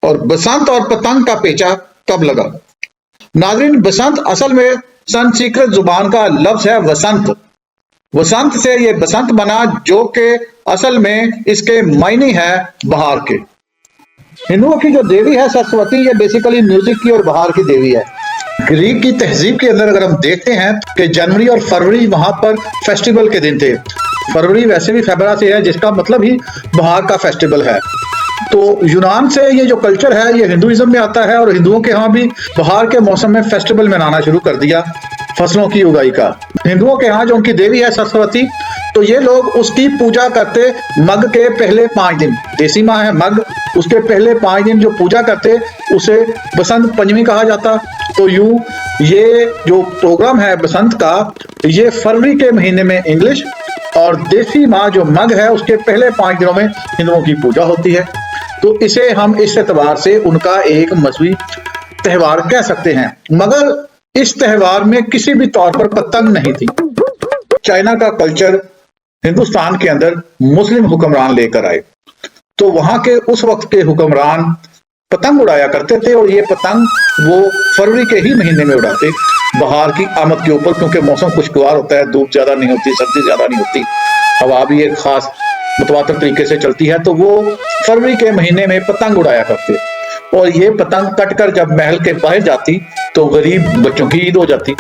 और बसंत और पतंग का पेचा कब लगा? नाज़रीन, बसंत असल में संस्कृत जुबान का लफ्ज है वसंत। वसंत से ये बसंत बना, जो कि असल में इसके मायने है बहार के। हिंदुओं की जो देवी है सरस्वती, ये बेसिकली म्यूजिक की और बहार की देवी है। ग्रीक की तहजीब के अंदर अगर हम देखते हैं कि जनवरी और फरवरी वहां पर फेस्टिवल के दिन थे। फरवरी वैसे भी फेबरा से है, जिसका मतलब ही बहार का फेस्टिवल है। तो यूनान से ये जो कल्चर है ये हिंदुइज्म में आता है, और हिंदुओं के यहाँ भी बहार के मौसम में फेस्टिवल मनाना शुरू कर दिया फसलों की उगाई का। हिंदुओं के यहाँ जो उनकी देवी है सरस्वती, तो ये लोग उसकी पूजा करते मग के पहले 5 दिन। देसी माह है मग, उसके पहले 5 दिन जो पूजा करते उसे बसंत पंचमी कहा जाता। तो यूं ये जो प्रोग्राम है बसंत का, ये फरवरी के महीने में इंग्लिश और देसी माह जो मग है उसके पहले 5 दिनों में हिंदुओं की पूजा होती है। तो इसे हम इस एतबार से उनका एक मजहबी त्योहार कह सकते हैं। मगर इस त्योहार में किसी भी तौर पर पतंग नहीं थी। चाइना का कल्चर हिंदुस्तान के अंदर मुस्लिम हुक्मरान लेकर आए, तो वहां के उस वक्त के हुक्मरान पतंग उड़ाया करते थे, और ये पतंग वो फरवरी के ही महीने में उड़ाते बहार की आमद के ऊपर, क्योंकि मौसम खुशगवार होता है, धूप ज्यादा नहीं होती, सर्दी ज्यादा नहीं होती, हवा भी एक खास मुतवातर तरीके से चलती है। तो वो फरवरी के महीने में पतंग उड़ाया करते, और ये पतंग कटकर जब महल के बाहर जाती तो गरीब बच्चों की ईद हो जाती।